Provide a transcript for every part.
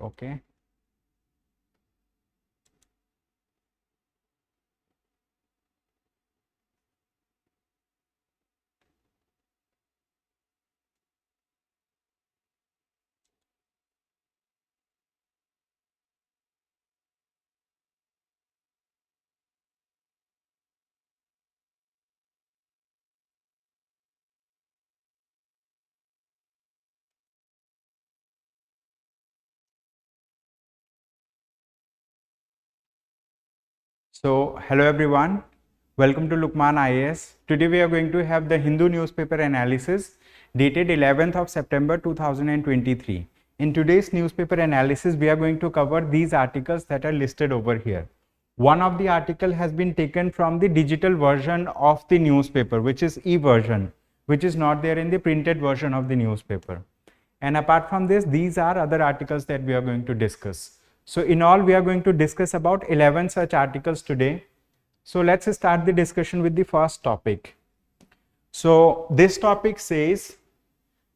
Okay. So, hello everyone, welcome to Lukmaan IAS. Today we are going to have the Hindu newspaper analysis dated 11th of September 2023. In today's newspaper analysis, we are going to cover these articles that are listed over here. One of the article has been taken from the digital version of the newspaper, which is e-version, which is not there in the printed version of the newspaper. And apart from this, these are other articles that we are going to discuss. So in all, we are going to discuss about 11 such articles today. So let's start the discussion with the first topic. So this topic says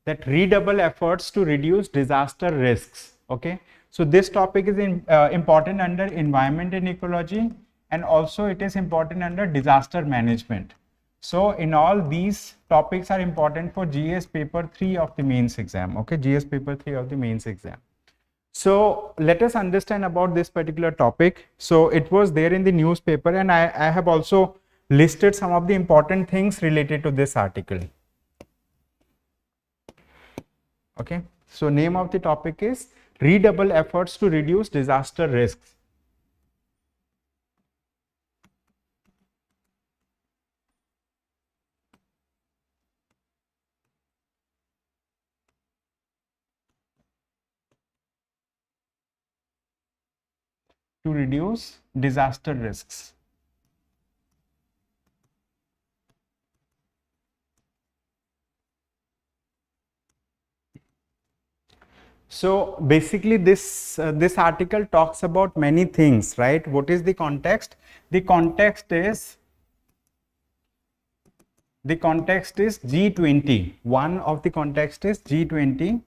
that redouble efforts to reduce disaster risks. Okay. So this topic is important under environment and ecology, and also it is important under disaster management. So in all, these topics are important for GS paper 3 of the mains exam. Okay, GS paper 3 of the mains exam. So let us understand about this particular topic. So it was there in the newspaper, and I have also listed some of the important things related to this article. Okay, so name of the topic is redouble efforts to reduce disaster risks. To reduce disaster risks. So basically this article talks about many things, right? What is the context? The context is G20. One of the context is G20,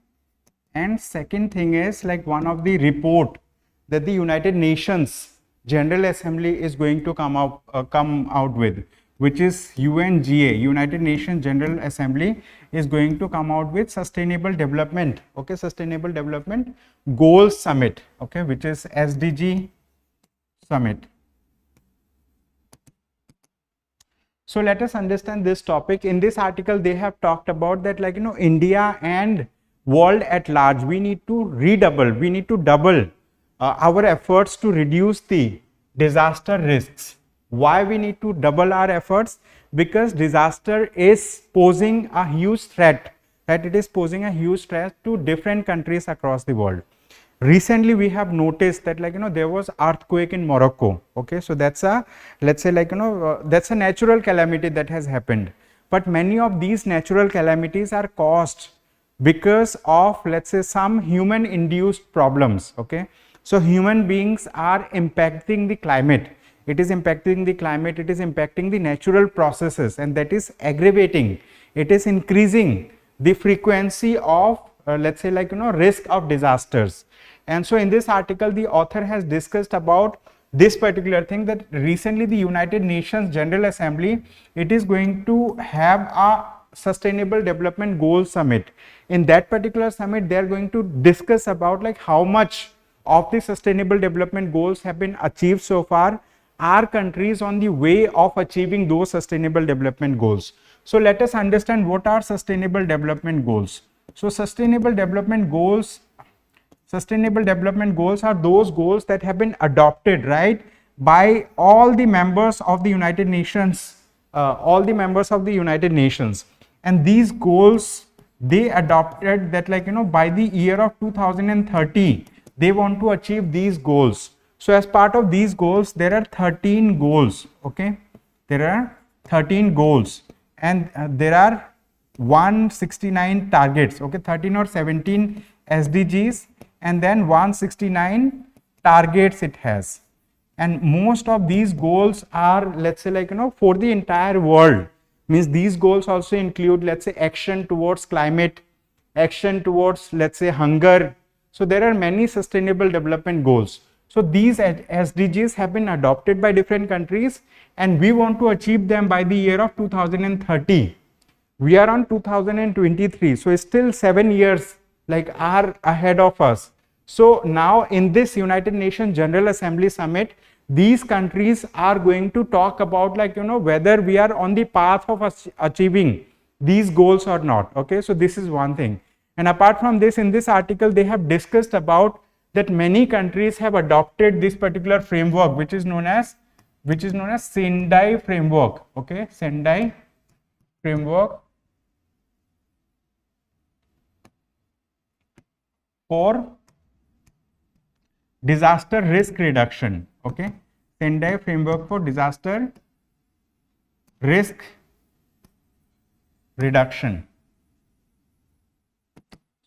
and second thing is like one of the report that the United Nations General Assembly is going to come out with, which is UNGA, United Nations General Assembly is going to come out with Sustainable Development, okay, Sustainable Development Goals Summit, okay, which is SDG Summit. So let us understand this topic. In this article, they have talked about that, like, India and world at large, we need to double our efforts to reduce the disaster risks. Why we need to double our efforts? Because disaster is posing a huge threat, right? It is posing a huge threat to different countries across the world. Recently we have noticed that, like, there was earthquake in Morocco. Okay, so that's a, let's say, like, that's a natural calamity that has happened. But many of these natural calamities are caused because of, let's say, some human induced problems. Okay, so human beings are impacting the climate. It is impacting the climate, it is impacting the natural processes, and that is aggravating, it is increasing the frequency of let's say, like, risk of disasters. And so in this article, the author has discussed about this particular thing, that recently the United Nations General Assembly, it is going to have a Sustainable Development Goals Summit. In that particular summit, they are going to discuss about, like, how much of the Sustainable Development Goals have been achieved so far. Are countries on the way of achieving those Sustainable Development Goals? So let us understand what are Sustainable Development Goals. So Sustainable Development Goals are those goals that have been adopted, right, by all the members of the United Nations, and these goals, they adopted that, like, by the year of 2030, they want to achieve these goals. So as part of these goals, there are 13 goals. Okay, there are 13 goals, and there are 169 targets. Okay, 13 or 17 SDGs, and then 169 targets it has. And most of these goals are, let's say, like, for the entire world. Means these goals also include, let's say, action towards climate, action towards, let's say, hunger, So there are many sustainable development goals. So these SDGs have been adopted by different countries, and we want to achieve them by the year of 2030. We are on 2023, so it's still 7 years like are ahead of us. So now in this United Nations General Assembly Summit, these countries are going to talk about like, whether we are on the path of achieving these goals or not. Okay, so this is one thing. And apart from this, in this article, they have discussed about that many countries have adopted this particular framework, which is known as Sendai framework. Okay, Sendai framework for disaster risk reduction. Okay, Sendai framework for disaster risk reduction.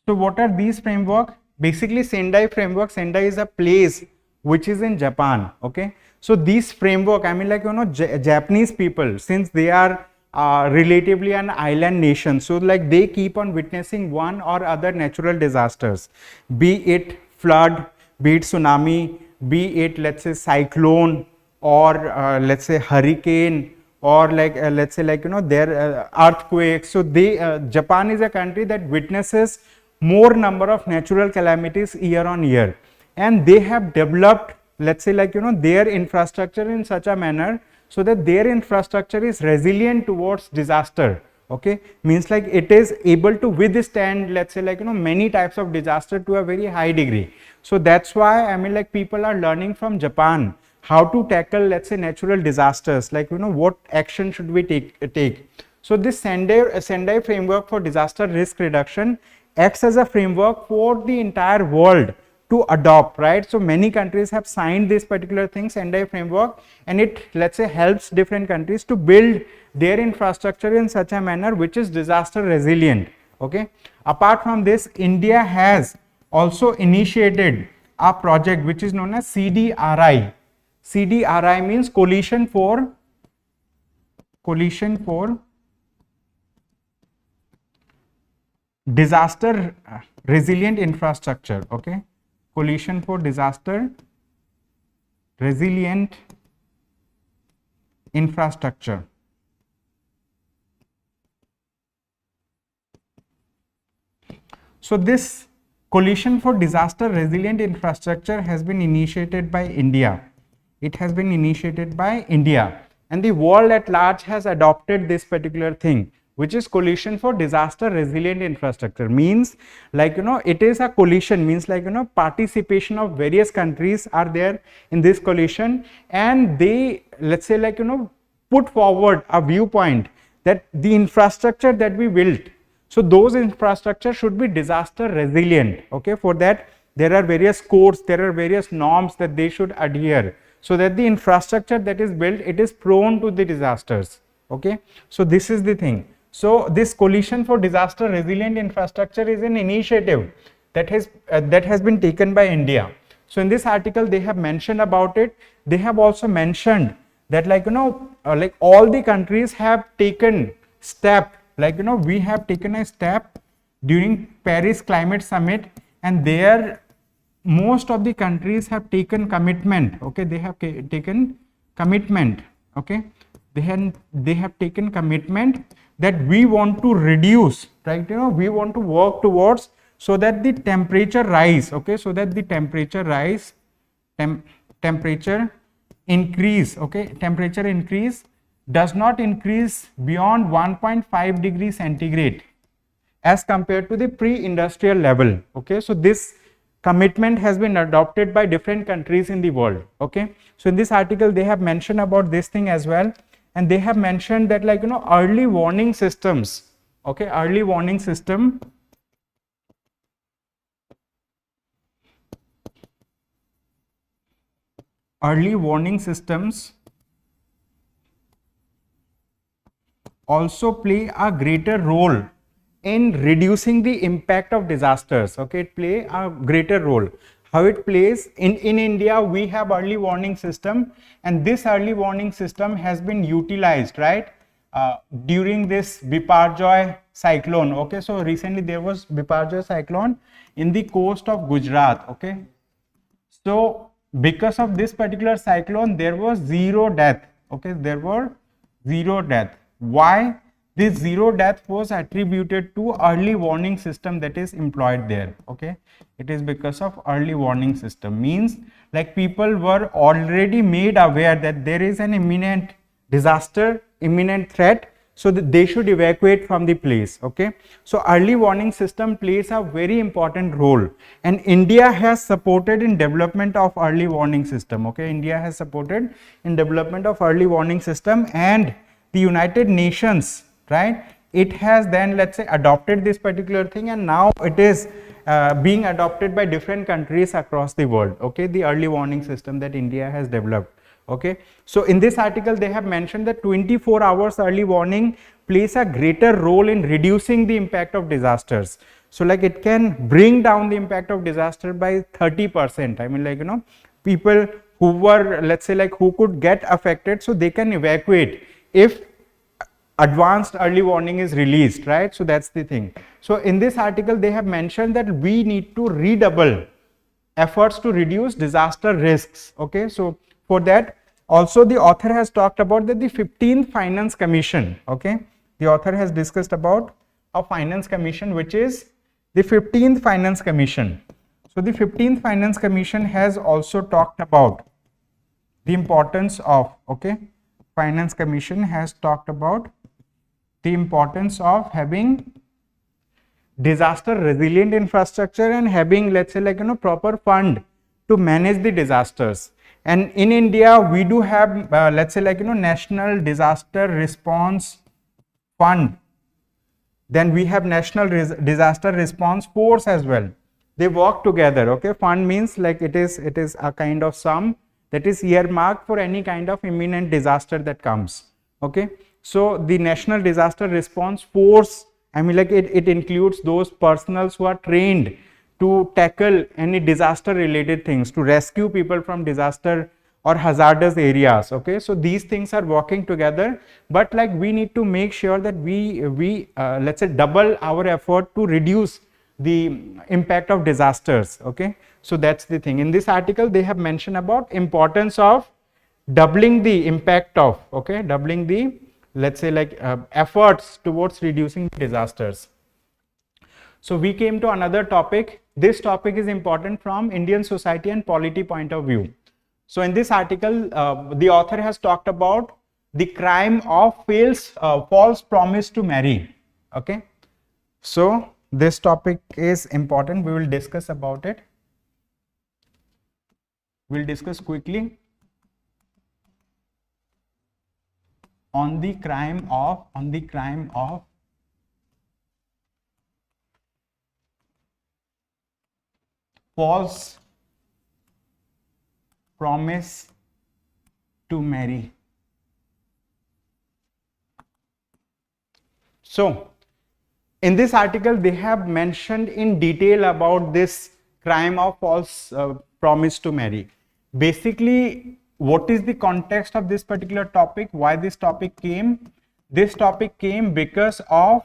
So what are these framework? Basically Sendai framework, Sendai is a place which is in Japan. Okay, so these framework, I mean like Japanese people, since they are relatively an island nation, so like they keep on witnessing one or other natural disasters, be it flood, be it tsunami, be it let's say cyclone, or let's say hurricane, or like let's say like their earthquakes. So they Japan is a country that witnesses more number of natural calamities year on year, and they have developed let's say like their infrastructure in such a manner so that their infrastructure is resilient towards disaster. Okay, means like it is able to withstand let's say like many types of disaster to a very high degree. So that's why I mean like people are learning from Japan how to tackle let's say natural disasters, like what action should we take. So this Sendai framework for disaster risk reduction acts as a framework for the entire world to adopt, right? So many countries have signed this particular thing, Sendai framework, and it let's say helps different countries to build their infrastructure in such a manner which is disaster resilient. Okay, apart from this, India has also initiated a project which is known as CDRI. CDRI means coalition for disaster resilient infrastructure. Okay, coalition for disaster resilient infrastructure. So this coalition for disaster resilient infrastructure has been initiated by India. It has been initiated by India, and the world at large has adopted this particular thing, which is coalition for disaster resilient infrastructure. Means like it is a coalition, means like participation of various countries are there in this coalition, and they let's say like put forward a viewpoint that the infrastructure that we built, so those infrastructure should be disaster resilient. Okay, for that there are various codes, there are various norms that they should adhere, so that the infrastructure that is built, it is prone to the disasters. Okay, so this is the thing. So this coalition for disaster resilient infrastructure is an initiative that has been taken by India. So in this article they have mentioned about it. They have also mentioned that like like all the countries have taken step, like we have taken a step during Paris Climate Summit, and there most of the countries have taken commitment. Okay, they have taken commitment. Okay, they have taken commitment that we want to reduce, right? We want to work towards so that the temperature rise. Okay, so that the temperature rise, temperature increase. Okay, temperature increase does not increase beyond 1.5 degrees centigrade as compared to the pre-industrial level. Okay, so this commitment has been adopted by different countries in the world. Okay, so in this article they have mentioned about this thing as well, and they have mentioned that like early warning systems. Okay, early warning system also play a greater role in reducing the impact of disasters. Okay, it play a greater role. How it plays in India, we have early warning system, and this early warning system has been utilized, right, during this Biparjoy cyclone. Okay, so recently there was Biparjoy cyclone in the coast of Gujarat. Okay, so because of this particular cyclone, there was zero death. Okay, there were zero death. Why? This zero death was attributed to early warning system that is employed there. Okay, it is because of early warning system, means like people were already made aware that there is an imminent disaster, imminent threat, so that they should evacuate from the place. Okay, so early warning system plays a very important role, and India has supported in development of early warning system. Okay, India has supported in development of early warning system, and the United Nations, right, it has then, let's say, adopted this particular thing, and now it is being adopted by different countries across the world. Okay, the early warning system that India has developed. Okay, so in this article they have mentioned that 24 hours early warning plays a greater role in reducing the impact of disasters. So like it can bring down the impact of disaster by 30%. I mean, like, you know, people who were, let's say, like, who could get affected, so they can evacuate if advanced early warning is released, right? So that's the thing. So in this article they have mentioned that we need to redouble efforts to reduce disaster risks. Okay, so for that also the author has talked about that the 15th Finance Commission. Okay, the author has discussed about a Finance Commission, which is the 15th Finance Commission. So the 15th Finance Commission has also talked about the importance of, okay, Finance Commission has talked about the importance of having disaster resilient infrastructure and having, let's say, like, you know, proper fund to manage the disasters. And in India we do have let's say, like, you know, National Disaster Response Fund, then we have National Disaster Response Force as well. They work together. Okay, fund means like it is a kind of sum that is earmarked for any kind of imminent disaster that comes. Okay, so the National Disaster Response Force, I mean, like, it includes those personnel who are trained to tackle any disaster related things, to rescue people from disaster or hazardous areas. Okay, so these things are working together, but like we need to make sure that we let's say double our effort to reduce the impact of disasters. Okay, so that's the thing. In this article they have mentioned about importance of doubling the impact of, okay, doubling the, let's say, like efforts towards reducing disasters. So we came to another topic. This topic is important from Indian society and polity point of view. So in this article the author has talked about the crime of false promise to marry. Okay, so this topic is important. We will discuss about it. We'll discuss quickly on the crime of false promise to marry. So in this article they have mentioned in detail about this crime of false promise to marry. Basically, what is the context of this particular topic? Why this topic came? This topic came because of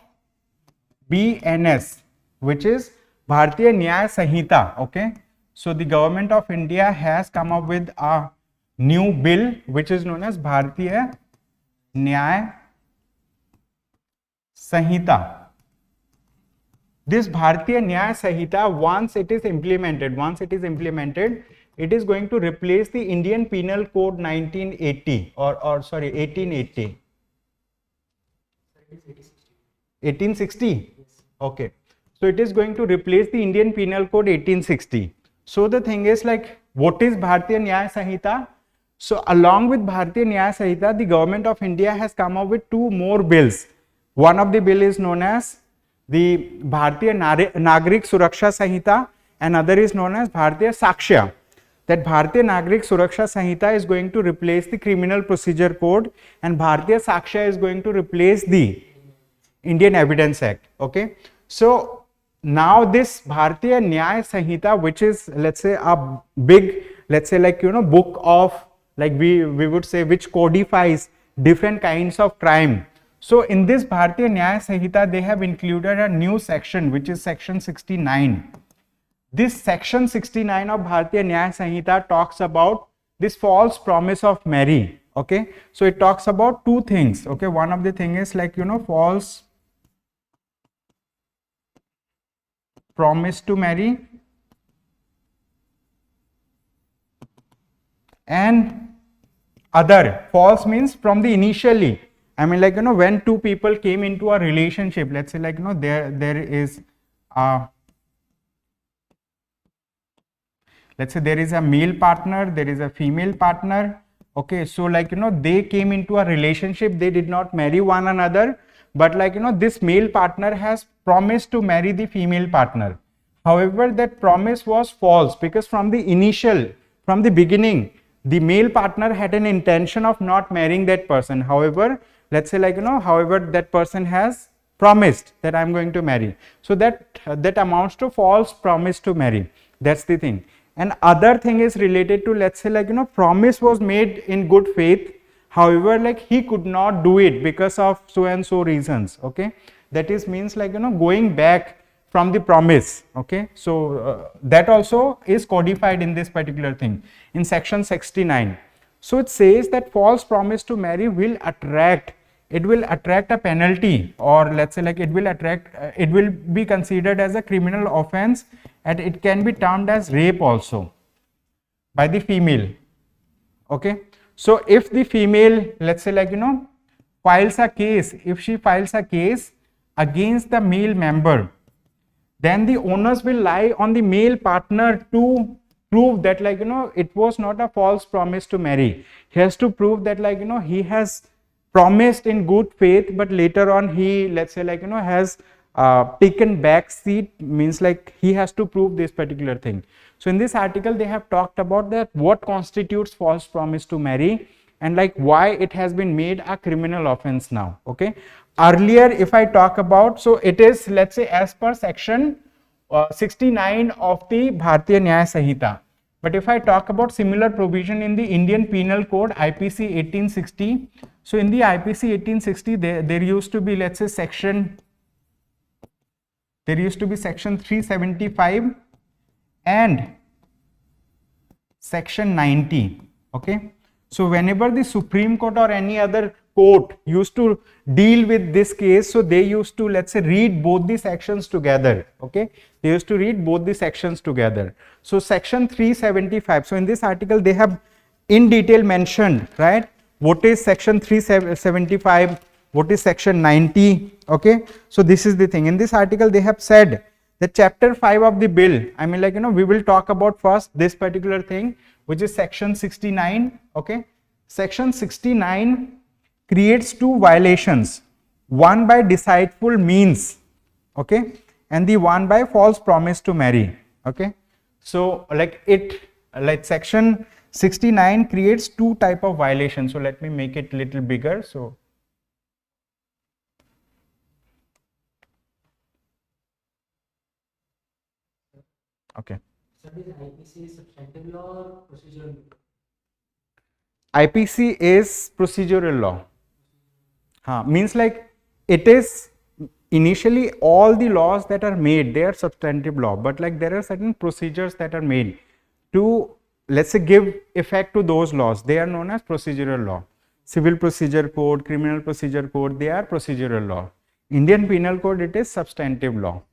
BNS, which is Bharatiya Nyaya Sanhita. Okay, so the government of India has come up with a new bill which is known as Bharatiya Nyaya Sanhita. This Bharatiya Nyaya Sanhita, once it is implemented, it is going to replace the Indian Penal Code 1980 or sorry 1880. 1860. Okay, so it is going to replace the Indian Penal Code 1860. So the thing is, like, what is Bharatiya Nyaya Sanhita? So along with Bharatiya Nyaya Sanhita, the government of India has come up with two more bills. One of the bill is known as the Bharatiya Nagrik Suraksha Sanhita, and other is known as Bharatiya Sakshya. That Bharatiya Nagrik Suraksha Sanhita is going to replace the Criminal Procedure Code, and Bharatiya Sakshya is going to replace the Indian Evidence Act. Okay, so now this Bharatiya Nyaya Sanhita, which is, let's say, a big, let's say, like, you know, book of, like we would say, which codifies different kinds of crime. So in this Bharatiya Nyaya Sanhita, they have included a new section, which is section 69. This section 69 of Bharatiya Nyaya Sanhita talks about this false promise of marry. Okay, so it talks about two things. Okay, one of the thing is like, you know, false promise to marry, and other false means from the initially, I mean, like, you know, when two people came into a relationship, let's say, like, you know, there is let's say there is a male partner, there is a female partner. Okay, so like, you know, they came into a relationship, they did not marry one another, but like, you know, this male partner has promised to marry the female partner. However, that promise was false, because from the beginning, the male partner had an intention of not marrying that person. However, let's say, like, you know, however, that person has promised that I'm going to marry. So that amounts to false promise to marry. That's the thing. And other thing is related to, let's say, like, you know, promise was made in good faith. However, like, he could not do it because of so and so reasons. Okay, that is means like, you know, going back from the promise. Okay, so that also is codified in this particular thing in section 69. So it says that false promise to marry will attract a penalty, or let's say like it will be considered as a criminal offense, and it can be termed as rape also by the female. Okay, so if the female, let's say, like, you know, if she files a case against the male member, then the onus will lie on the male partner to prove that, like, you know, it was not a false promise to marry. He has to prove that, like, you know, he has promised in good faith, but later on he, let's say, like, you know, has taken back seat, means like he has to prove this particular thing. So in this article they have talked about that what constitutes false promise to marry, and like why it has been made a criminal offense now. Okay, earlier if I talk about, so it is, let's say, as per section 69 of the Bharatiya Nyaya Sanhita. But if I talk about similar provision in the Indian Penal Code, IPC 1860, so in the IPC 1860 there used to be, let's say, section 375 and section 90. Okay, so whenever the Supreme Court or any other court used to deal with this case, so they used to, let's say, read both the sections together. Okay, they used to read both the sections together. So section 375, so in this article they have in detail mentioned, right, what is section 375, what is section 90. Okay, so this is the thing. In this article they have said that chapter 5 of the bill, I mean, like, you know, we will talk about first this particular thing, which is section 69. Okay, section 69 creates two violations, one by deceitful means, okay, and the one by false promise to marry. Okay, so like section 69 creates two type of violations. So let me make it little bigger. So okay, IPC is substantive law or procedural? IPC is procedural law. Means like it is initially all the laws that are made, they are substantive law, but like there are certain procedures that are made to, let's say, give effect to those laws. They are known as procedural law. Civil Procedure Code, Criminal Procedure Code, they are procedural law. Indian Penal Code, it is substantive law.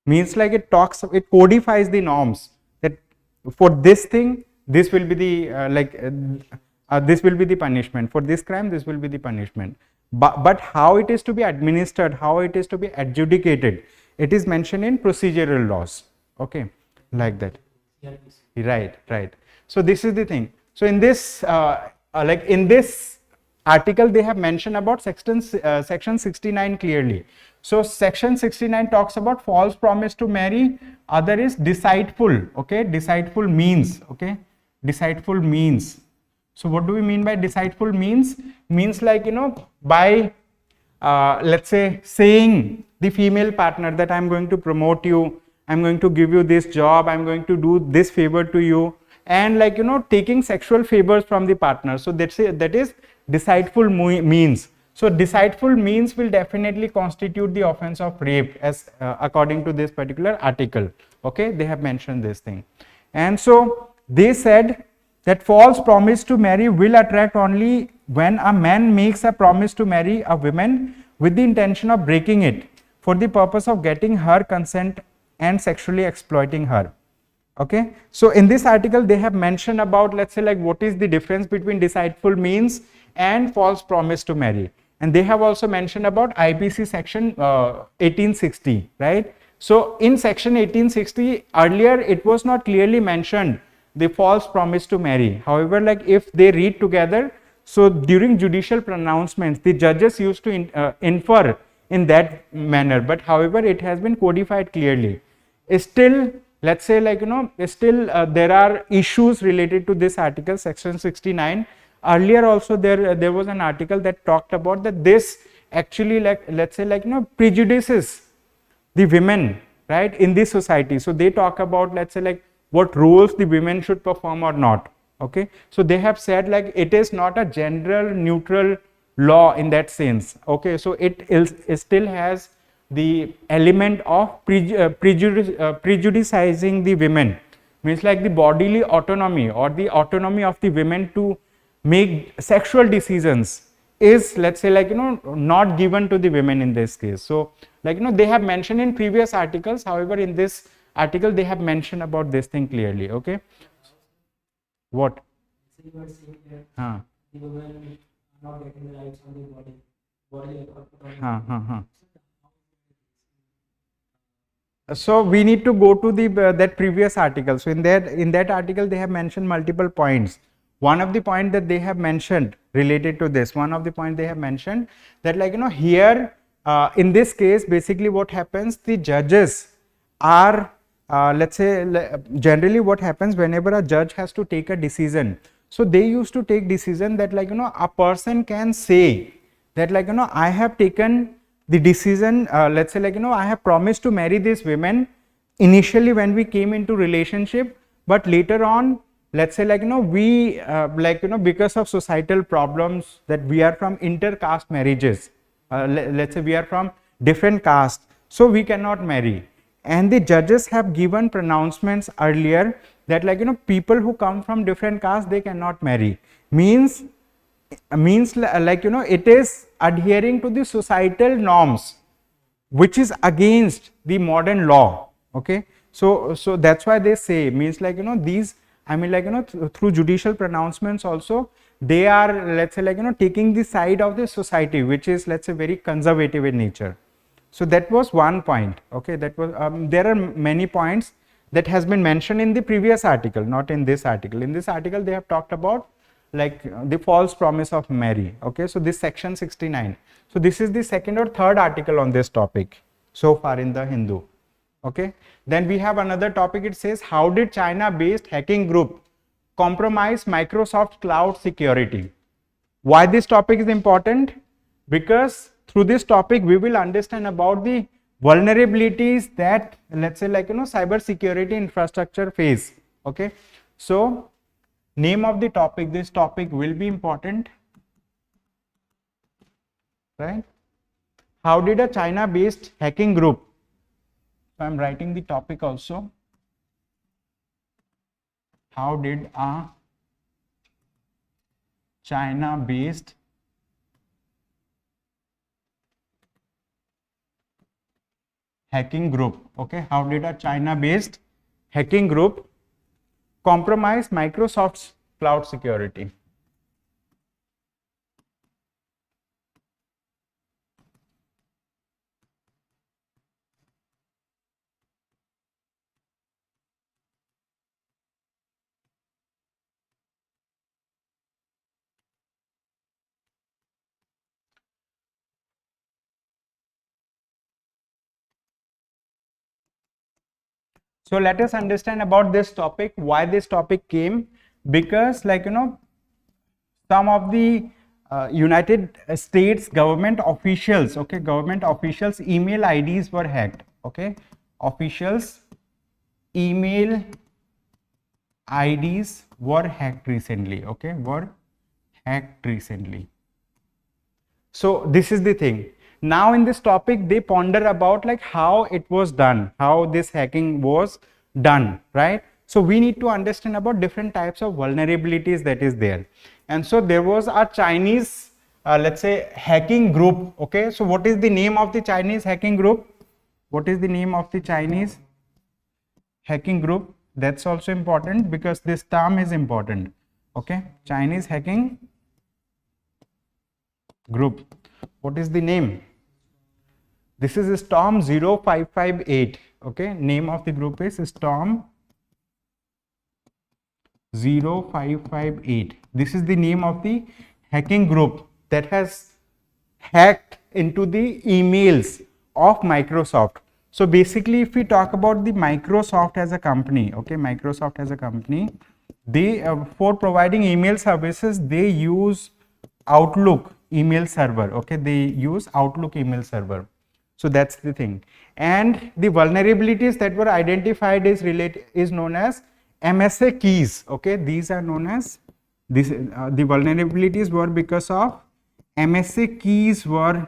Means like it codifies the norms that for this thing, this will be the this will be the punishment. For this crime, this will be the punishment. But how it is to be administered, how it is to be adjudicated, it is mentioned in procedural laws. Okay, like that. Right. So this is the thing. So in this in this article they have mentioned about section 69 clearly. So section 69 talks about false promise to marry, other is deceitful. Okay, deceitful means. Okay, deceitful means. So what do we mean by deceitful means? Means like, you know, by let's say saying the female partner that I'm going to promote you, I'm going to give you this job, I'm going to do this favor to you, and like, you know, taking sexual favors from the partner. So that is deceitful means. So deceitful means will definitely constitute the offense of rape as according to this particular article. Okay, they have mentioned this thing. And so they said that false promise to marry will attract only when a man makes a promise to marry a woman with the intention of breaking it for the purpose of getting her consent and sexually exploiting her. Okay, so in this article they have mentioned about, let's say, like what is the difference between deceitful means and false promise to marry, and they have also mentioned about IPC section 1860, right? So in section 1860 earlier it was not clearly mentioned the false promise to marry. However, like if they read together, so during judicial pronouncements the judges used to infer in that manner, but however it has been codified clearly. Still, let's say, like still there are issues related to this article, section 69. Earlier also there was an article that talked about that this actually, like let's say, like prejudices the women, right, in this society. So they talk about, let's say, like what roles the women should perform or not. Okay, so they have said like it is not a general neutral law in that sense. Okay, so it still has the element of prejudicing the women, means like the bodily autonomy or the autonomy of the women to make sexual decisions is, let's say, like not given to the women in this case. So like they have mentioned in previous articles, however in this article they have mentioned about this thing clearly. Okay, what? So you are saying that the women are not getting the rights on the body autonomy. So we need to go to the that previous article. So in that article they have mentioned multiple points. One of the point that they have mentioned related to this, one of the point they have mentioned that, like here in this case basically what happens, the judges are let's say generally what happens whenever a judge has to take a decision, so they used to take decision that, like a person can say that, like I have taken the decision, let's say, like I have promised to marry these women initially when we came into relationship, but later on, let's say, like we because of societal problems that we are from intercaste marriages, let's say we are from different caste, so we cannot marry. And the judges have given pronouncements earlier that, like people who come from different castes, they cannot marry, means like it is adhering to the societal norms which is against the modern law. Okay, so that's why they say, means like these, I mean, like through judicial pronouncements also they are, let's say, like taking the side of the society which is, let's say, very conservative in nature. So that was one point. Okay, that was there are many points that has been mentioned in the previous article, not in this article. In this article they have talked about like the false promise of marry. Okay, so this section 69. So this is the second or third article on this topic so far in the Hindu. Okay, then we have another topic. It says, how did China based hacking group compromise Microsoft cloud security? Why this topic is important? Because through this topic we will understand about the vulnerabilities that, let's say, like cyber security infrastructure face. Okay, so name of the topic, this topic will be important, right? How did a China based hacking group, so I'm writing the topic also, how did a China based hacking group, okay, how did a China based hacking group compromise Microsoft's cloud security? So let us understand about this topic, why this topic came, because, like some of the United States government officials, okay, government officials email IDs were hacked. Okay, officials email IDs were hacked recently. Okay, were hacked recently. So this is the thing. Now in this topic, they ponder about like how it was done, how this hacking was done, right? So we need to understand about different types of vulnerabilities that is there. And so there was a Chinese, let's say, hacking group. Okay, so what is the name of the Chinese hacking group? What is the name of the Chinese hacking group? That's also important because this term is important. Okay, Chinese hacking group. What is the name? This is Storm 0558. Okay, name of the group is Storm 0558. This is the name of the hacking group that has hacked into the emails of Microsoft. So basically, if we talk about the Microsoft as a company, okay, Microsoft as a company, they for providing email services, they use Outlook email server. Okay, they use Outlook email server. So that's the thing. And the vulnerabilities that were identified is known as MSA keys. Okay, these are known as this. The vulnerabilities were because of MSA keys were,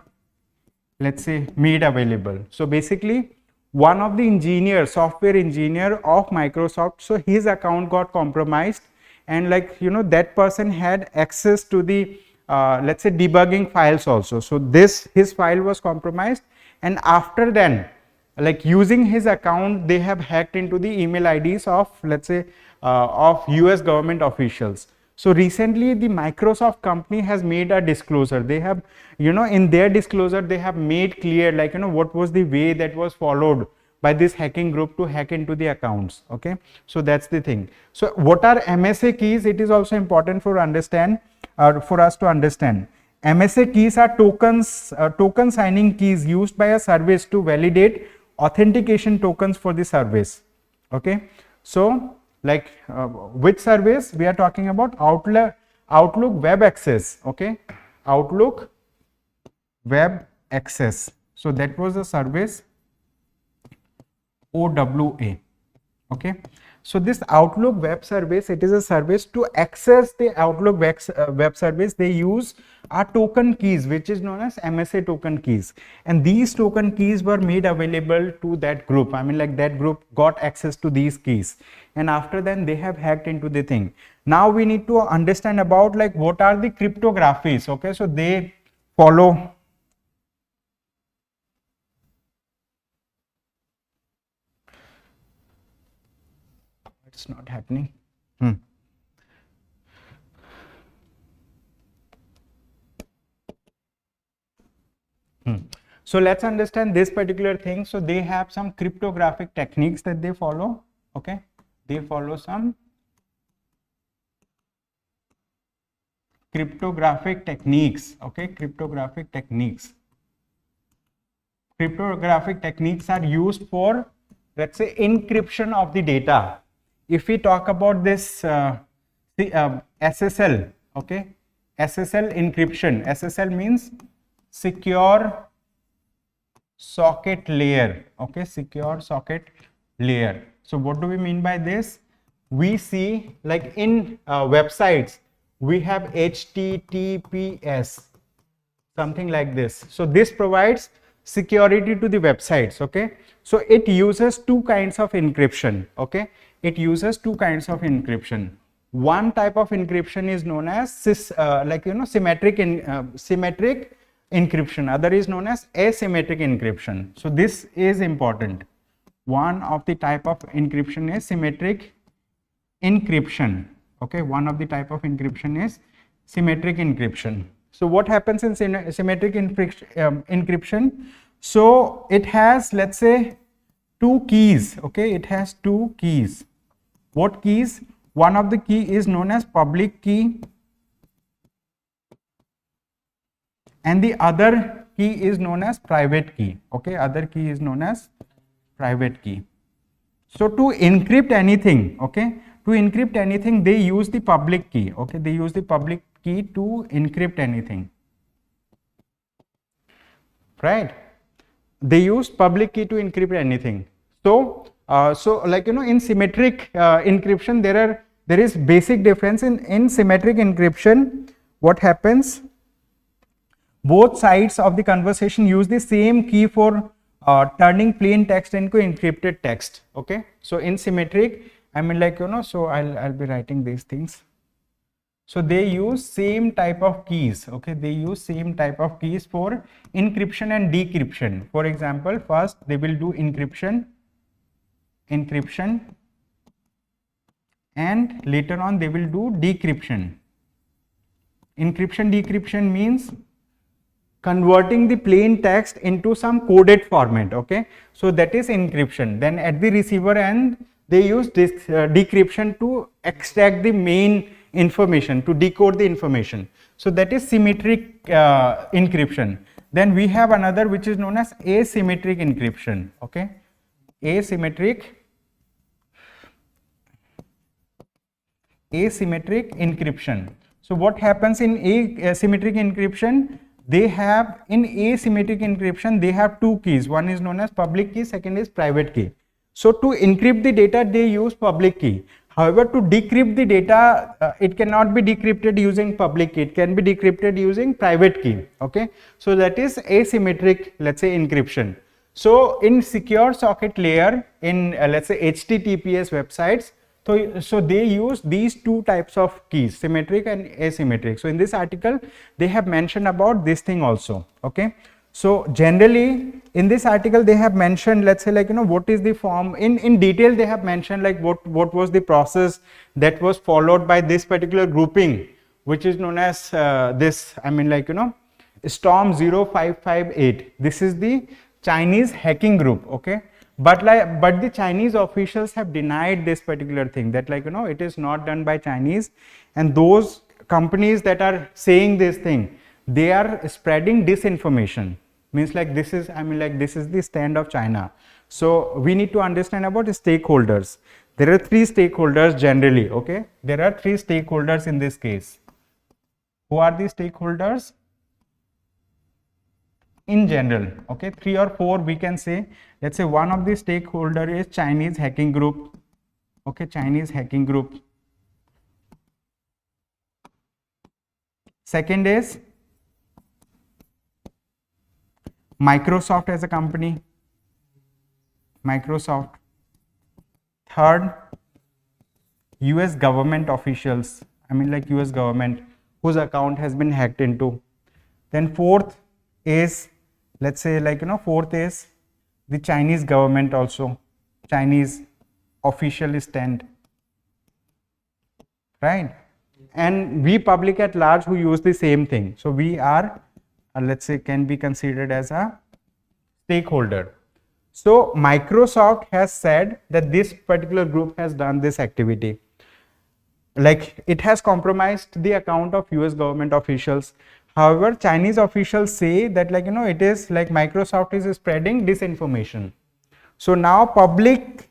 let's say, made available. So basically, one of the engineer, software engineer of Microsoft, so his account got compromised, and like that person had access to the let's say debugging files also. So his file was compromised, and after then, like using his account, they have hacked into the email IDs of, let's say, of US government officials. So recently the Microsoft company has made a disclosure. They have, in their disclosure, they have made clear like, what was the way that was followed by this hacking group to hack into the accounts. Okay, so that's the thing. So what are MSA keys? It is also important for us to understand. MSA keys are token signing keys used by a service to validate authentication tokens for the service. Okay, so like which service we are talking about? Outlook Web Access. Okay, Outlook Web Access. So that was the service OWA. Okay, so this Outlook Web Service, it is a service. To access the Outlook web service, they use our token keys, which is known as MSA token keys, and these token keys were made available to that group. I mean, like that group got access to these keys, and after then they have hacked into the thing. Now we need to understand about like what are the cryptographies. Okay, so they follow it's not happening. So let's understand this particular thing. So they have some cryptographic techniques that they follow. Okay, they follow some cryptographic techniques. Okay, cryptographic techniques. Cryptographic techniques are used for, let's say, encryption of the data. If we talk about this SSL, okay, SSL encryption. SSL means secure socket layer. Okay, secure socket layer. So what do we mean by this? We see like in websites we have HTTPS, something like this. So this provides security to the websites. Okay, so it uses two kinds of encryption. Okay, it uses two kinds of encryption. One type of encryption is known as symmetric encryption. Other is known as asymmetric encryption. So this is important. One of the type of encryption is symmetric encryption. Okay, one of the type of encryption is symmetric encryption. So what happens in symmetric encryption? So it has, let's say, two keys. Okay, it has two keys. What keys? One of the key is known as public key, and the other key is known as private key. Okay, other key is known as private key. So to encrypt anything, okay, to encrypt anything, they use the public key. Okay, they use the public key to encrypt anything, right? They use public key to encrypt anything. So like in symmetric encryption, there is basic difference in symmetric encryption. What happens? both sides of the conversation use the same key for turning plain text into encrypted text. Okay, so in symmetric, I mean, like, you know, so I'll be writing these things. So they use same type of keys. Okay, they use same type of keys for encryption and decryption. For example, first they will do encryption, and later on they will do decryption. Encryption, decryption means converting the plain text into some coded format. Okay, so that is encryption. Then at the receiver end, they use this decryption to extract the main information, to decode the information. So that is symmetric encryption. Then we have another which is known as asymmetric encryption. Okay, asymmetric encryption. So what happens in asymmetric encryption? They have, in asymmetric encryption, they have two keys. One is known as public key, second is private key. So to encrypt the data, they use public key. However, to decrypt the data, it cannot be decrypted using public key. It can be decrypted using private key. Okay, so that is asymmetric, let's say, encryption. So in secure socket layer, in let's say HTTPS websites, so they use these two types of keys, symmetric and asymmetric. So in this article, they have mentioned about this thing also. Okay, so generally in this article they have mentioned, let's say, like, you know, what is the form in detail. They have mentioned like what was the process that was followed by this particular grouping, which is known as this, I mean, like, you know, Storm 0558. This is the Chinese hacking group. Okay, but the Chinese officials have denied this particular thing, that, like, you know, it is not done by Chinese, and those companies that are saying this thing, they are spreading disinformation. Means, like, this is, I mean, like, this is the stand of China. So we need to understand about the stakeholders. There are three stakeholders generally. Okay, there are three stakeholders in this case. Who are the stakeholders in general? Okay, three or four we can say. Let's say one of the stakeholder is Chinese hacking group. Okay, Chinese hacking group. Second is Microsoft as a company. Microsoft. Third, US government officials. I mean, like, US government whose account has been hacked into. Then fourth is, let's say, like, you know, fourth is the Chinese government also, Chinese official stand, right? And we public at large who use the same thing. So we are, let's say, can be considered as a stakeholder. So Microsoft has said that this particular group has done this activity. Like, it has compromised the account of US government officials. However, Chinese officials say that, like, you know, it is like Microsoft is spreading disinformation. So now public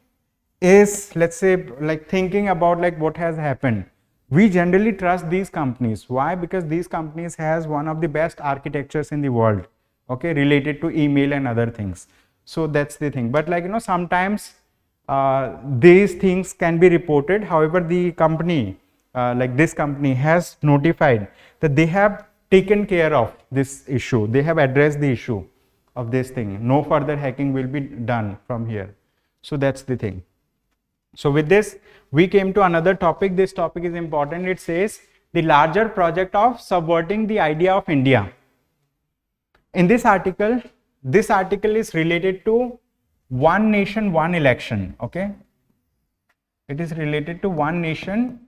is, let's say, like, thinking about like what has happened. We generally trust these companies. Why? Because these companies has one of the best architectures in the world. Okay, related to email and other things. So that's the thing. But, like, you know, sometimes these things can be reported. However, the company, like this company, has notified that they have taken care of this issue. They have addressed the issue of this thing. No further hacking will be done from here. So that's the thing. So with this, we came to another topic. This topic is important. It says the larger project of subverting the idea of India. In this article is related to one nation, one election. Okay, it is related to one nation,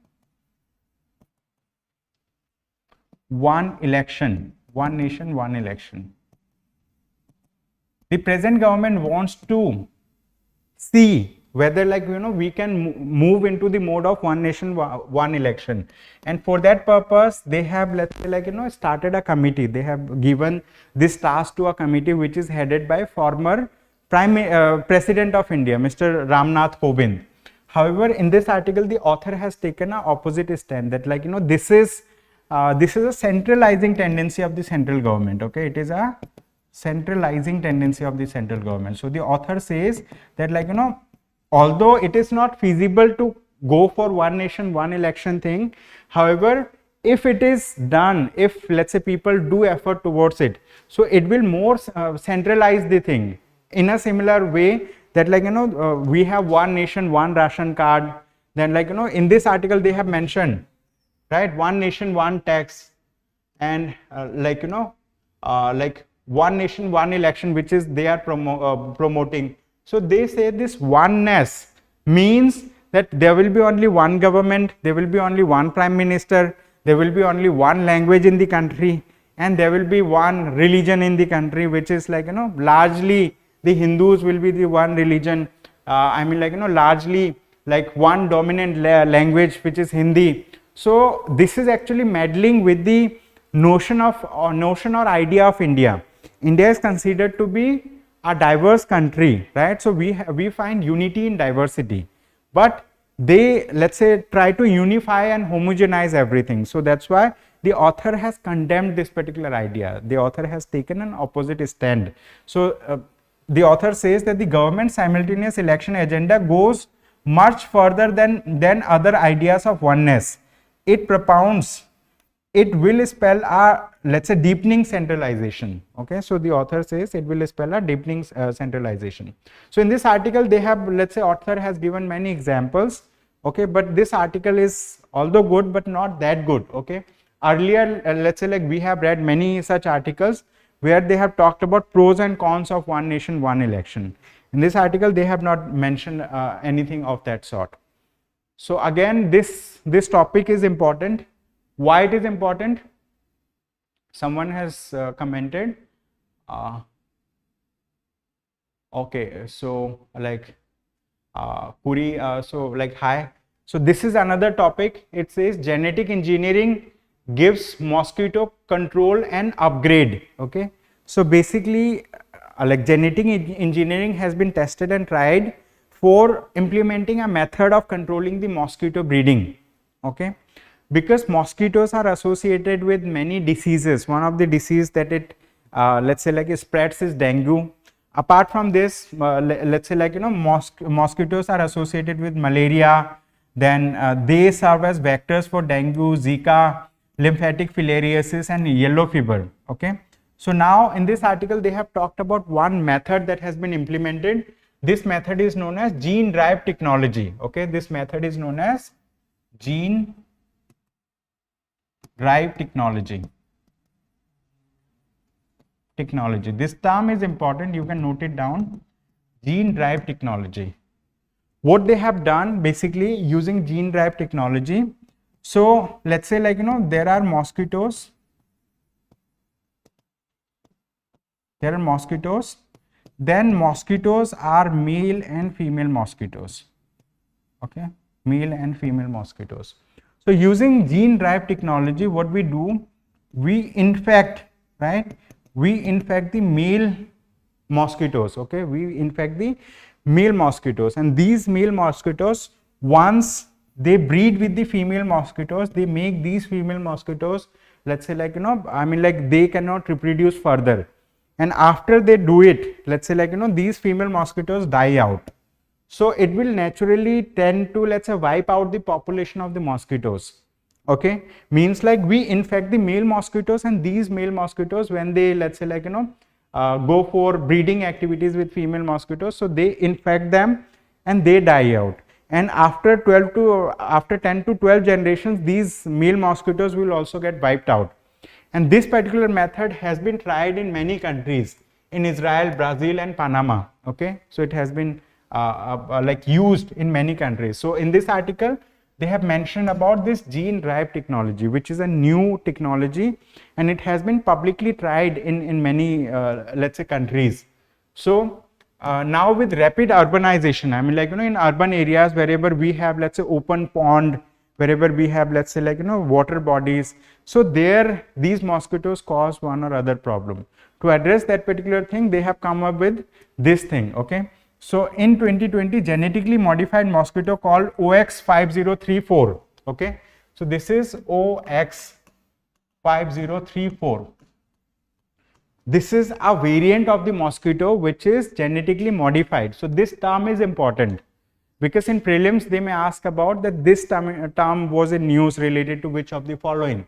one election. One nation, one election. The present government wants to see whether, like, you know, we can move into the mode of one nation, one election. And for that purpose, they have, let's say, like, you know, started a committee. They have given this task to a committee which is headed by former President of India, Mr. Ramnath Kovind. However, in this article, the author has taken an opposite stand, that, like, you know, this is a centralizing tendency of the central government. Okay, it is a centralizing tendency of the central government. So the author says that, like, you know, although it is not feasible to go for one nation, one election thing, however, if it is done, if let's say people do effort towards it, so it will more centralize the thing in a similar way that like we have one nation, one ration card. Then like in this article they have mentioned, right, one nation, one tax, and like one nation, one election, which is they are promoting. So they say this oneness means that there will be only one government, there will be only one prime minister, there will be only one language in the country, and there will be one religion in the country, which is like largely the Hindus will be the one religion. I mean like largely like one dominant language, which is Hindi. So this is actually meddling with the notion or idea of India. India is considered to be a diverse country, right? So we find unity in diversity, but they, let's say, try to unify and homogenize everything. So that's why the author has condemned this particular idea. The author has taken an opposite stand. So the author says that the government simultaneous election agenda goes much further than other ideas of oneness. It propounds, it will spell a, let's say, deepening centralization. Okay, so the author says it will spell a deepening centralization. So in this article they have, let's say, author has given many examples. Okay, but this article is although good but not that good. Okay, earlier let's say like we have read many such articles where they have talked about pros and cons of one nation, one election. In this article they have not mentioned anything of that sort. So again, this topic is important. Why it is important? Someone has commented. Okay, so like Puri, so like hi. So this is another topic. It says genetic engineering gives mosquito control and upgrade. Okay, so basically like genetic engineering has been tested and tried for implementing a method of controlling the mosquito breeding. Okay, because mosquitoes are associated with many diseases. One of the disease that it let's say like it spreads is dengue. Apart from this, let's say like mosquitoes are associated with malaria. Then they serve as vectors for dengue, Zika, lymphatic filariasis, and yellow fever. Okay, so now in this article they have talked about one method that has been implemented. This method is known as gene drive technology. Okay, this method is known as gene drive technology. This term is important, you can note it down. Gene drive technology. What they have done basically using gene drive technology. So let's say like there are mosquitoes. Then mosquitoes are male and female mosquitoes. Okay, male and female mosquitoes. So using gene drive technology, what we do, we infect, right? We infect the male mosquitoes. Okay, we infect the male mosquitoes, and these male mosquitoes, once they breed with the female mosquitoes, they make these female mosquitoes, let's say like I mean like they cannot reproduce further, and after they do it, let's say like these female mosquitoes die out. So it will naturally tend to, let's say, wipe out the population of the mosquitoes. Okay, means like we infect the male mosquitoes, and these male mosquitoes, when they, let's say like go for breeding activities with female mosquitoes, so they infect them and they die out. And after 10 to 12 generations, these male mosquitoes will also get wiped out. And this particular method has been tried in many countries, in Israel, Brazil, and Panama. Okay, so it has been like used in many countries. So in this article they have mentioned about this gene drive technology, which is a new technology, and it has been publicly tried in many let's say countries. So now with rapid urbanization, I mean like in urban areas, wherever we have, let's say, open pond, wherever we have, let's say like water bodies, so there these mosquitoes cause one or other problem. To address that particular thing, they have come up with this thing. Okay, so in 2020, genetically modified mosquito called OX5034. Okay, so this is OX5034. This is a variant of the mosquito which is genetically modified. So this term is important because in prelims they may ask about that this term was in news related to which of the following.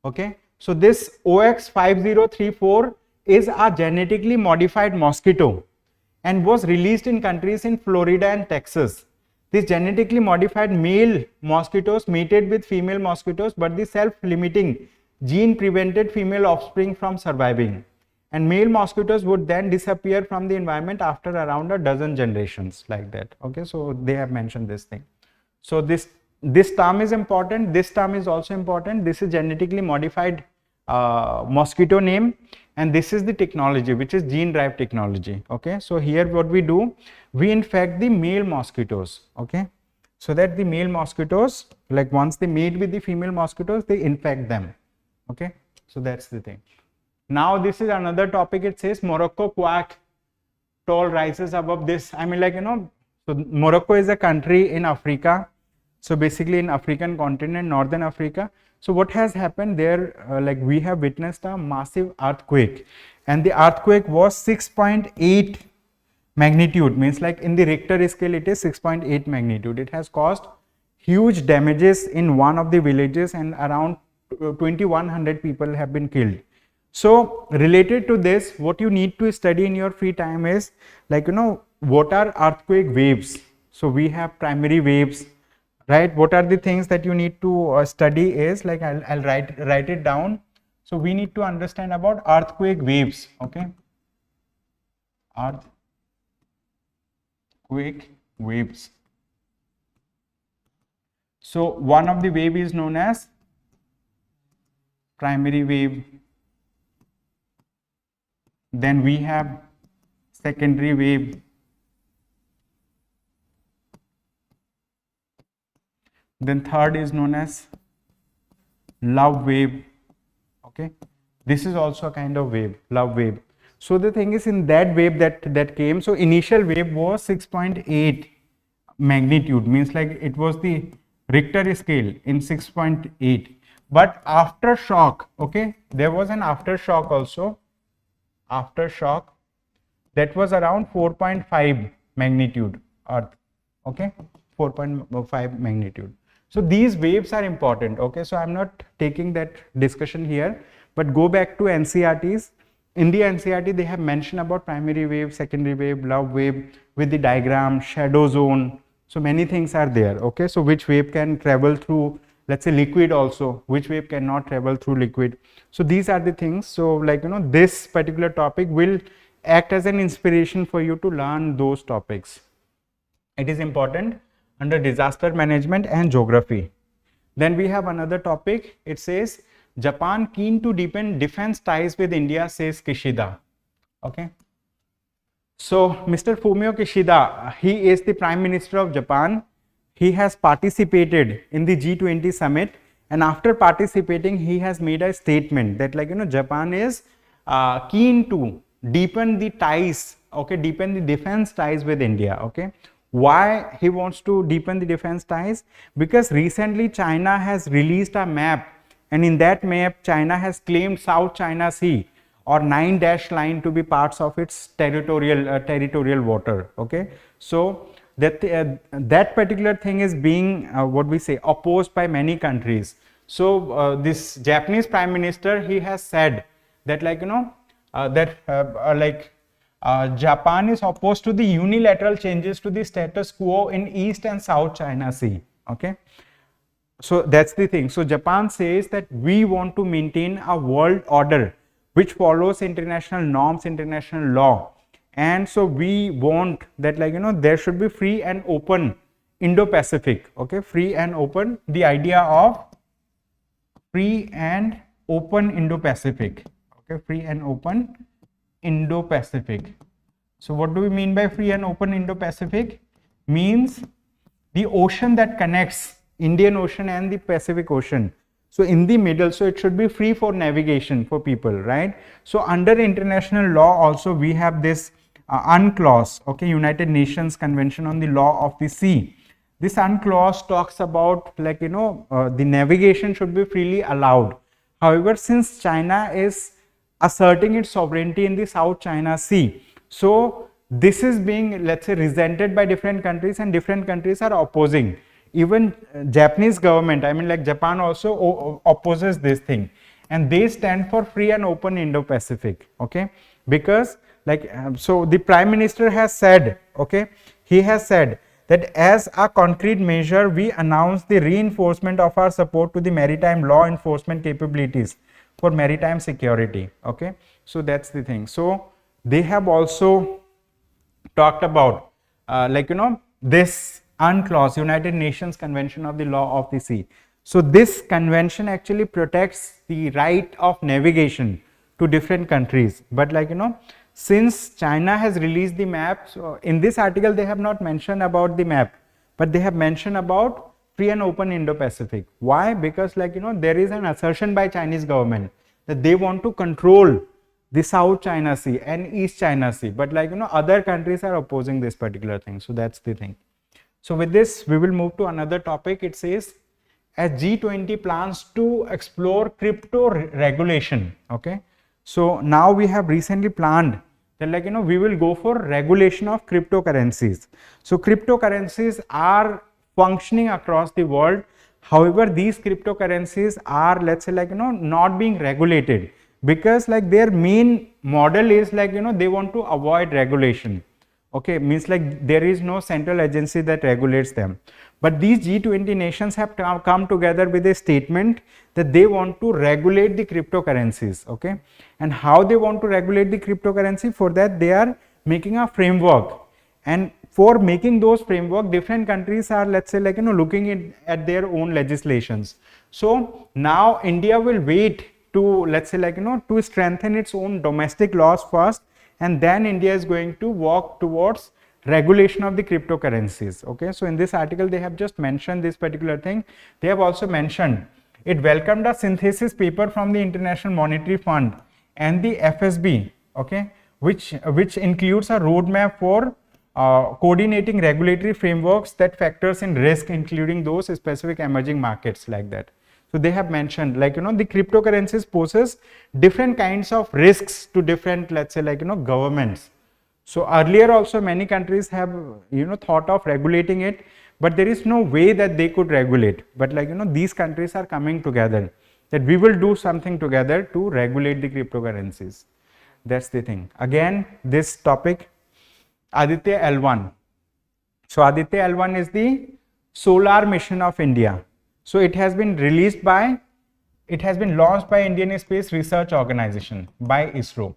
Okay, so this OX5034 is a genetically modified mosquito and was released in countries in Florida and Texas. These genetically modified male mosquitoes mated with female mosquitoes, but the self-limiting gene prevented female offspring from surviving. And male mosquitoes would then disappear from the environment after around a dozen generations, like that. Okay, so they have mentioned this thing. So this term is important. This term is also important. This is genetically modified mosquito name, and this is the technology, which is gene drive technology. Okay, so here what we do, we infect the male mosquitoes. Okay, so that the male mosquitoes, like once they mate with the female mosquitoes, they infect them. Okay, so that's the thing. Now this is another topic. It says Morocco quack tall rises above this. I mean, like, you know, so Morocco is a country in Africa. So basically in African continent, Northern Africa. So what has happened there, like we have witnessed a massive earthquake, and the earthquake was 6.8 magnitude, means like in the Richter scale it is 6.8 magnitude. It has caused huge damages in one of the villages, and around 2100 people have been killed. So related to this, what you need to study in your free time is, like, you know, what are earthquake waves. So we have primary waves, right? What are the things that you need to study is, like, I'll write it down. So we need to understand about earthquake waves. Okay, earthquake waves. So one of the wave is known as primary wave. Then we have secondary wave. Then third is known as love wave. Okay, this is also a kind of wave, love wave. So the thing is, in that wave that came, so initial wave was 6.8 magnitude, means like it was the Richter scale in 6.8. But aftershock, okay, there was an aftershock also. Aftershock that was around 4.5 magnitude earth. Okay, 4.5 magnitude. So these waves are important. Okay, so I'm not taking that discussion here, but go back to NCRTs. In the NCRT they have mentioned about primary wave, secondary wave, love wave with the diagram, shadow zone. So many things are there. Okay, so which wave can travel through, let's say, liquid also, which wave cannot travel through liquid. So these are the things. So, like, you know, this particular topic will act as an inspiration for you to learn those topics. It is important under disaster management and geography. Then we have another topic. It says Japan keen to deepen defense ties with India, says Kishida. Okay, so Mr. Fumio Kishida, he is the Prime Minister of Japan. He has participated in the G20 summit, and after participating he has made a statement that, like, you know, Japan is keen to deepen the ties, okay, deepen the defense ties with India. Okay, why he wants to deepen the defense ties? Because recently China has released a map, and in that map China has claimed South China Sea or 9-dash line to be parts of its territorial water. Okay, so that particular thing is being what we say, opposed by many countries. So this Japanese Prime Minister, he has said that, like, you know, Japan is opposed to the unilateral changes to the status quo in East and South China Sea. Okay, so that's the thing. So Japan says that we want to maintain a world order which follows international norms, international law, and so we want that, like, you know, there should be free and open Indo-Pacific. Okay, free and open, the idea of free and open Indo-Pacific. Okay, free and open Indo-Pacific. So what do we mean by free and open Indo-Pacific? Means the ocean that connects Indian Ocean and the Pacific Ocean. So in the middle, so it should be free for navigation for people, right? So under international law also we have this UNCLOS, okay, United Nations Convention on the Law of the Sea. This UNCLOS talks about, like, you know, the navigation should be freely allowed. However, since China is asserting its sovereignty in the South China Sea, so this is being, let's say, resented by different countries, and different countries are opposing. Even Japanese government, I mean, like Japan also opposes this thing. and they stand for free and open Indo-Pacific. Okay, because like so the Prime Minister has said, okay, he has said that as a concrete measure we announce the reinforcement of our support to the maritime law enforcement capabilities for maritime security. Okay, so that's the thing. So they have also talked about like this UNCLOS, United Nations Convention of the Law of the Sea. So this convention actually protects the right of navigation to different countries, but like since China has released the map, so in this article they have not mentioned about the map, but they have mentioned about free and open Indo-Pacific. Why? Because like there is an assertion by Chinese government that they want to control the South China Sea and East China Sea, but like other countries are opposing this particular thing. So that's the thing. So with this we will move to another topic. It says as G20 plans to explore crypto regulation. Okay, so now we have recently planned that like we will go for regulation of cryptocurrencies. So cryptocurrencies are functioning across the world. However, these cryptocurrencies are, let's say, like not being regulated, because like their main model is like they want to avoid regulation. Okay, means like there is no central agency that regulates them. But these G20 nations have come together with a statement that they want to regulate the cryptocurrencies. Okay, and how they want to regulate the cryptocurrency? For that they are making a framework, and for making those framework, different countries are, let's say, like looking at their own legislations. So now India will wait to, let's say, like to strengthen its own domestic laws first, and then India is going to walk towards regulation of the cryptocurrencies. Okay, so in this article they have just mentioned this particular thing. They have also mentioned it welcomed a synthesis paper from the International Monetary Fund and the FSB, okay, which includes a roadmap for coordinating regulatory frameworks that factors in risk, including those specific emerging markets, like that. So they have mentioned like the cryptocurrencies poses different kinds of risks to different, let's say, like governments. So earlier also many countries have thought of regulating it, but there is no way that they could regulate. But like these countries are coming together that we will do something together to regulate the cryptocurrencies. That's the thing. Again, this topic, Aditya L1. So Aditya L1 is the solar mission of India. So it has been launched by Indian Space Research Organization, by ISRO.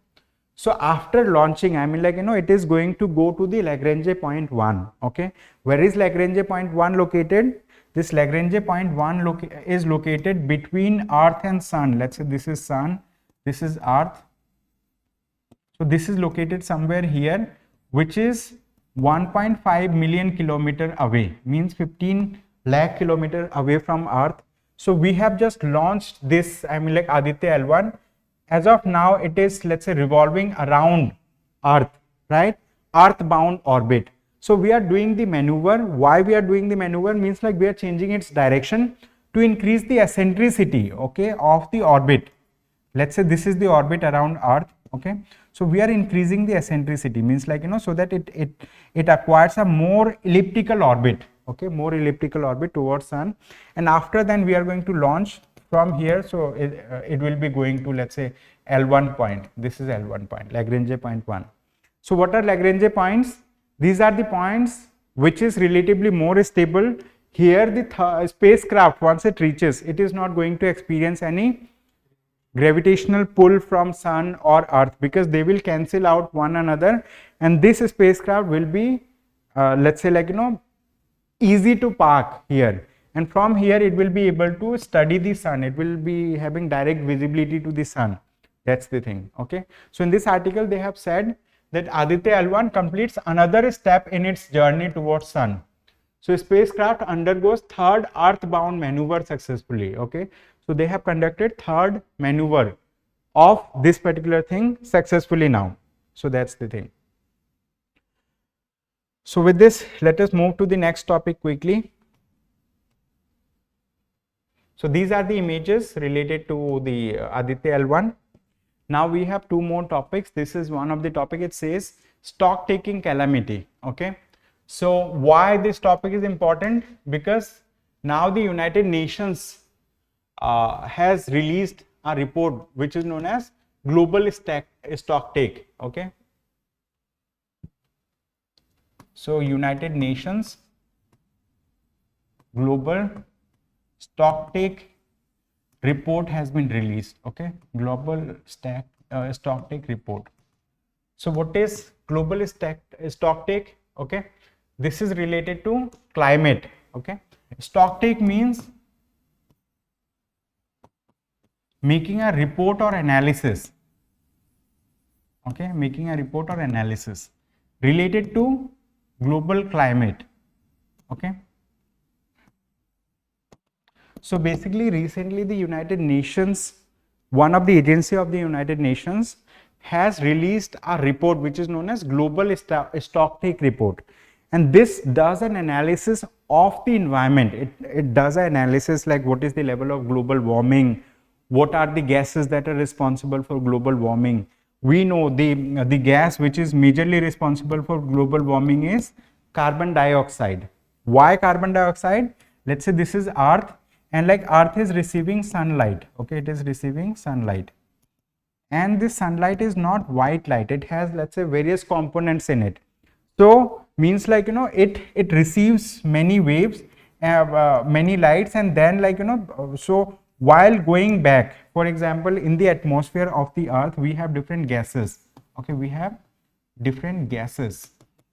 So after launching, I mean like it is going to go to the Lagrange point 1. Okay, where is Lagrange point 1 located? This Lagrange point 1 is located between Earth and Sun. Let's say this is Sun, this is Earth. So this is located somewhere here, which is 1.5 million kilometer away, means 15 lakh kilometer away from Earth. So we have just launched this, I mean like Aditya L1. As of now it is, let's say, revolving around Earth, right? Earthbound orbit. So we are doing the maneuver. Why we are doing the maneuver? Means like we are changing its direction to increase the eccentricity, okay, of the orbit. Let's say this is the orbit around Earth. Okay, so we are increasing the eccentricity, means like so that it acquires a more elliptical orbit. Okay, more elliptical orbit towards Sun, and after then we are going to launch from here. So it will be going to, let's say, L1 point. This is L1 point, Lagrange point 1. So what are Lagrange points? These are the points which is relatively more stable. Here the spacecraft, once it reaches, it is not going to experience any gravitational pull from Sun or Earth, because they will cancel out one another, and this spacecraft will be let's say, like easy to park here, and from here it will be able to study the Sun. It will be having direct visibility to the Sun. That's the thing. Okay, so in this article they have said that Aditya L1 completes another step in its journey towards Sun. So spacecraft undergoes third earthbound maneuver successfully. Okay, so they have conducted third maneuver of this particular thing successfully now. So that's the thing. So with this, let us move to the next topic quickly. So these are the images related to the Aditya L1. Now we have two more topics. This is one of the topic. It says stocktaking calamity. Okay, so why this topic is important? Because now the United Nations has released a report which is known as Global Stocktake. Okay. So United Nations Global Stocktake report has been released. Okay, Global Stocktake report. So what is Global Stocktake? Okay, this is related to climate. Okay, Stocktake means making a report or analysis. Okay, making a report or analysis related to global climate. Okay. So basically, recently the United Nations, one of the agency of the United Nations, has released a report which is known as Global Stocktake report, and this does an analysis of the environment. It does an analysis like what is the level of global warming, what are the gases that are responsible for global warming. We know the gas which is majorly responsible for global warming is carbon dioxide. Why carbon dioxide? Let's say this is Earth, and like Earth is receiving sunlight. Okay, it is receiving sunlight, and this sunlight is not white light. It has, let's say, various components in it. So means like, you know, it receives many waves, many lights, and then like, you know, so while going back, for example, in the atmosphere of the Earth, we have different gases. Okay, we have different gases.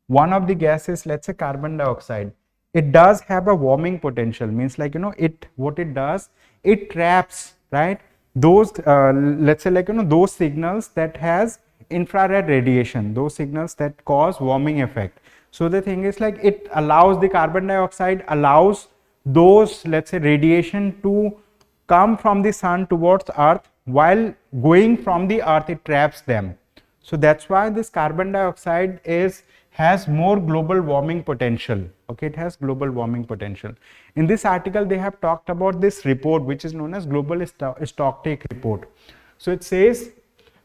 One of the gases, let's say carbon dioxide, it does have a warming potential. Means like, you know, what it does, it traps, right, those let's say like, you know, those signals that has infrared radiation, those signals that cause warming effect. So the thing is like, it allows, the carbon dioxide allows those, let's say, radiation to come from the sun towards Earth, while going from the Earth it traps them. So that's why this carbon dioxide has more global warming potential. Okay, it has global warming potential. In this article they have talked about this report which is known as Global Stocktake report. So it says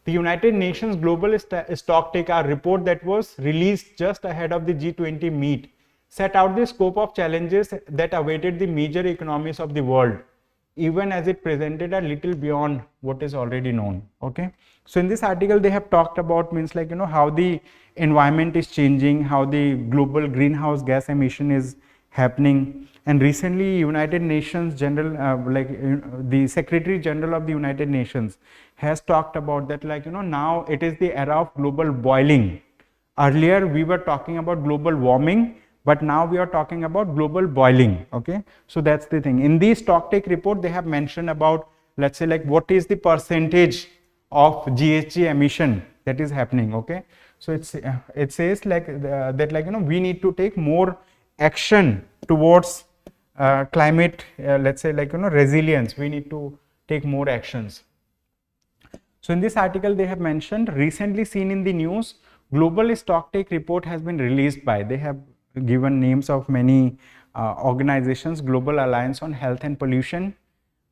the United Nations Global Stocktake, a report that was released just ahead of the G20 meet, set out the scope of challenges that awaited the major economies of the world, even as it presented a little beyond what is already known. Okay, so in this article they have talked about, means like, you know, how the environment is changing, how the global greenhouse gas emission is happening. And recently United Nations General, the Secretary General of the United Nations has talked about that, like, you know, now it is the era of global boiling. Earlier we were talking about global warming, but now we are talking about global boiling. Okay, so that's the thing. In the Stocktake report they have mentioned about, let's say, like, what is the percentage of GHG emission that is happening. Okay, so it says like that, like, you know, we need to take more action towards climate, let's say, like, you know, resilience. We need to take more actions. So in this article they have mentioned, recently seen in the news, Global Stocktake report has been released by, they have given names of many organizations: Global Alliance on Health and Pollution,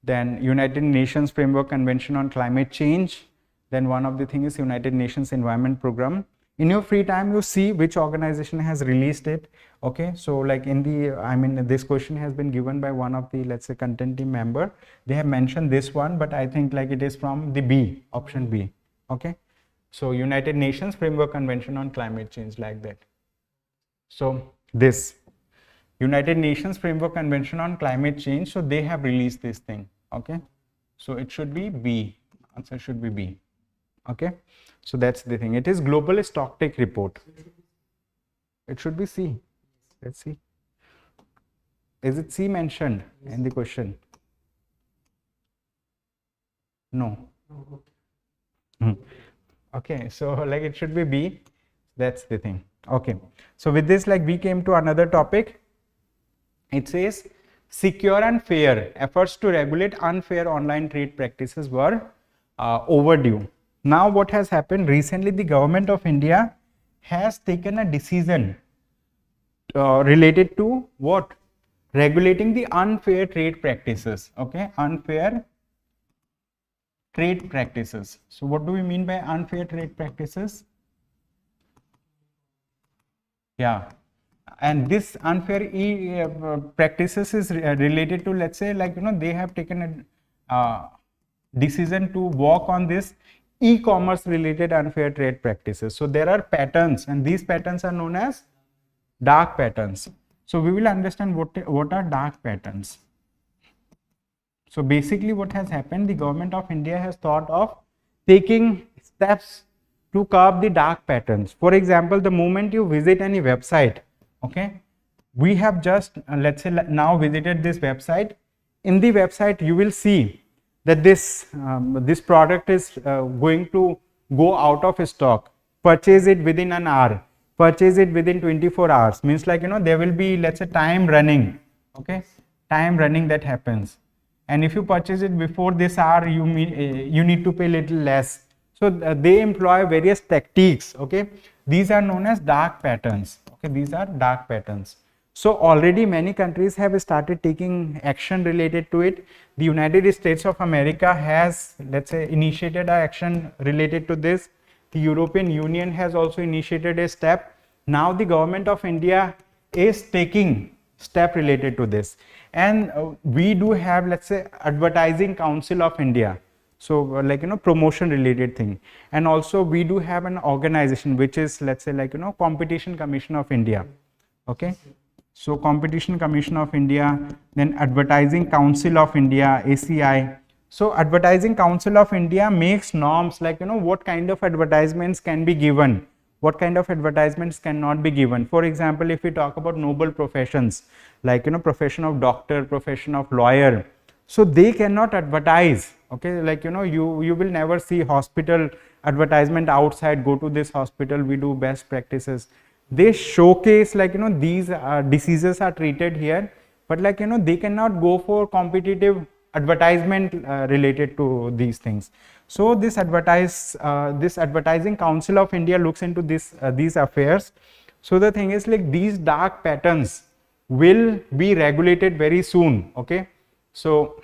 then United Nations Framework Convention on Climate Change, then one of the things is United Nations Environment Program. In your free time you see which organization has released it. Okay, so like in the, I mean, this question has been given by one of the, let's say, content team member. They have mentioned this one, but I think like it is from the B, option B. Okay, so United Nations Framework Convention on Climate Change, like that. So this United Nations Framework Convention on Climate Change, so they have released this thing. Okay, so it should be B, answer should be B. Okay, so that's the thing. It is Global Stocktake report. It should be C. Let's see. Is it C mentioned in the question? No. Okay, so like it should be B. That's the thing. Okay, so with this, like, we came to another topic. It says secure and fair efforts to regulate unfair online trade practices were overdue. Now what has happened recently, the government of India has taken a decision related to what? Regulating the unfair trade practices. Okay, unfair trade practices. So what do we mean by unfair trade practices? Yeah, and this unfair practices is related to, let's say, like, you know, they have taken a decision to work on this e-commerce related unfair trade practices. So there are patterns, and these patterns are known as dark patterns. So we will understand what are dark patterns. So basically what has happened, the government of India has thought of taking steps to curb the dark patterns. For example, the moment you visit any website, okay, we have just let's say now visited this website. In the website you will see that this product is going to go out of stock. Purchase it within an hour, purchase it within 24 hours, means like, you know, there will be, let's say, time running, okay, time running that happens. And if you purchase it before this hour, you need to pay little less. So they employ various tactics, okay. These are known as dark patterns, okay. These are dark patterns. So already many countries have started taking action related to it. The United States of America has, let's say, initiated an action related to this. The European Union has also initiated a step. Now the government of India is taking step related to this. And we do have, let's say, Advertising Council of India. So like, you know, promotion related thing. And also we do have an organization which is, let's say, like, you know, Competition Commission of India, okay. So Competition Commission of India, then Advertising Council of India, ACI. So Advertising Council of India makes norms like, you know, what kind of advertisements can be given, what kind of advertisements cannot be given. For example, if we talk about noble professions, like, you know, profession of doctor, profession of lawyer, so they cannot advertise, okay, like, you know, you will never see hospital advertisement outside, go to this hospital, we do best practices. They showcase, like, you know, these diseases are treated here, but like, you know, they cannot go for competitive advertisement related to these things. So this Advertising Council of India looks into these affairs. So the thing is, like, these dark patterns will be regulated very soon, okay. So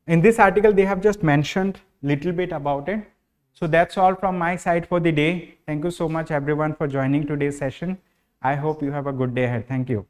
in this article they have just mentioned little bit about it. So that's all from my side for the day. Thank you so much everyone for joining today's session. I hope you have a good day ahead. Thank you.